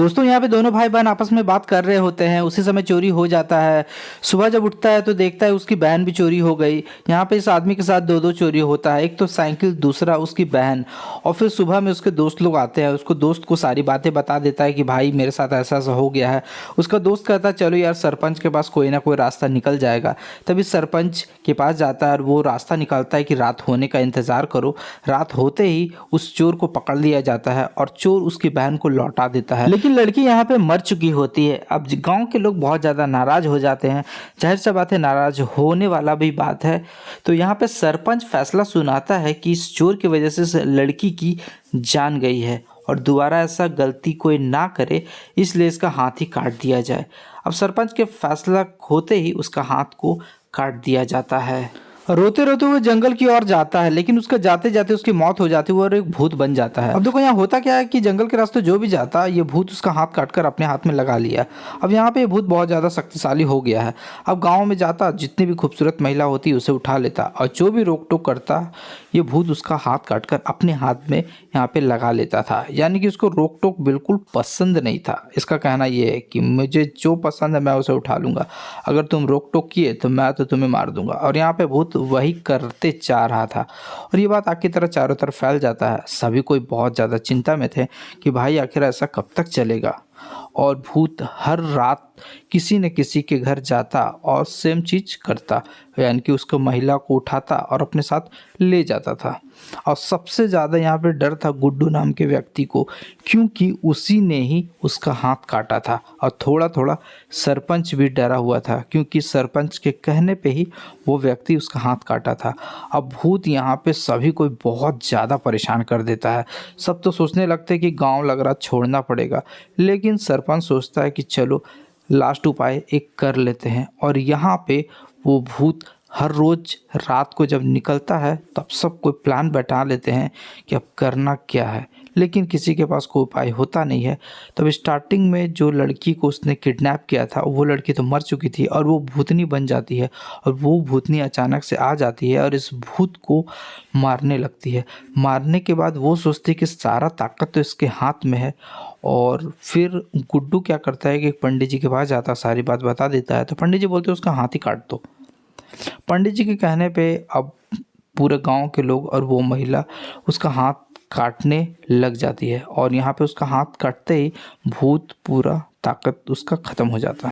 दोस्तों यहाँ पे दोनों भाई बहन आपस में बात कर रहे होते हैं। उसी समय चोरी हो जाता है। सुबह जब उठता है तो देखता है उसकी बहन भी चोरी हो गई। यहाँ पे इस आदमी के साथ दो दो चोरी होता है, एक तो साइकिल, दूसरा उसकी बहन। और फिर सुबह में उसके दोस्त लोग आते हैं, उसको दोस्त को सारी बातें बता देता है कि भाई मेरे साथ ऐसा ऐसा हो गया है। उसका दोस्त कहता है चलो यार सरपंच के पास कोई ना कोई रास्ता निकल जाएगा। तभी सरपंच के पास जाता है और वो रास्ता निकालता है कि रात होने का इंतज़ार करो। रात होते ही उस चोर को पकड़ लिया जाता है और चोर उसकी बहन को लौटा देता है। लेकिन लड़की यहाँ पे मर चुकी होती है। अब गांव के लोग बहुत ज़्यादा नाराज़ हो जाते हैं। जाहिर सी बात है, नाराज़ होने वाला भी बात है। तो यहाँ पे सरपंच फैसला सुनाता है कि इस चोर की वजह से इस लड़की की जान गई है और दोबारा ऐसा गलती कोई ना करे, इसलिए इसका हाथ ही काट दिया जाए। अब सरपंच के फैसला होते ही उसका हाथ को काट दिया जाता है। रोते रोते वो जंगल की ओर जाता है, लेकिन उसका जाते जाते उसकी मौत हो जाती है और एक भूत बन जाता है। अब देखो यहाँ होता क्या है कि जंगल के रास्ते जो भी जाता है ये भूत उसका हाथ काटकर अपने हाथ में लगा लिया। अब यहाँ पे ये भूत बहुत ज़्यादा शक्तिशाली हो गया है। अब गाँव में जाता, जितनी भी खूबसूरत महिला होती उसे उठा लेता और जो भी रोक टोक करता ये भूत उसका हाथ काटकर अपने हाथ में यहाँ पे लगा लेता था। यानी कि उसको रोक टोक बिल्कुल पसंद नहीं था। इसका कहना ये है कि मुझे जो पसंद है मैं उसे उठा लूँगा, अगर तुम रोक टोक किए तो मैं तो तुम्हें मार दूंगा। और यहाँ पे भूत वही करते जा रहा था और ये बात आग की तरह चारों तरफ फैल जाता है। सभी कोई बहुत ज़्यादा चिंता में थे कि भाई आखिर ऐसा कब तक चलेगा। और भूत हर रात किसी न किसी के घर जाता और सेम चीज़ करता, यानी कि उसको महिला को उठाता और अपने साथ ले जाता था। और सबसे ज़्यादा यहाँ पे डर था गुड्डू नाम के व्यक्ति को, क्योंकि उसी ने ही उसका हाथ काटा था। और थोड़ा थोड़ा सरपंच भी डरा हुआ था, क्योंकि सरपंच के कहने पे ही वो व्यक्ति उसका हाथ काटा था। अब भूत यहाँ पे सभी को बहुत ज़्यादा परेशान कर देता है। सब तो सोचने लगते हैं कि गांव लग रहा छोड़ना पड़ेगा, लेकिन सरपंच सोचता है कि चलो लास्ट उपाय एक कर लेते हैं। और यहाँ पे वो भूत हर रोज़ रात को जब निकलता है तब सब कोई प्लान बैठा लेते हैं कि अब करना क्या है, लेकिन किसी के पास कोई उपाय होता नहीं है। तब स्टार्टिंग में जो लड़की को उसने किडनैप किया था वो लड़की तो मर चुकी थी और वो भूतनी बन जाती है। और वो भूतनी अचानक से आ जाती है और इस भूत को मारने लगती है। मारने के बाद वो सोचती है कि सारा ताकत तो इसके हाथ में है। और फिर गुड्डू क्या करता है कि पंडित जी के पास जाता, सारी बात बता देता है। तो पंडित जी बोलते हैं उसका हाथ ही काट दो। पंडित जी के कहने पे अब पूरे गांव के लोग और वो महिला उसका हाथ काटने लग जाती है। और यहाँ पे उसका हाथ काटते ही भूत पूरा ताकत उसका ख़त्म हो जाता है।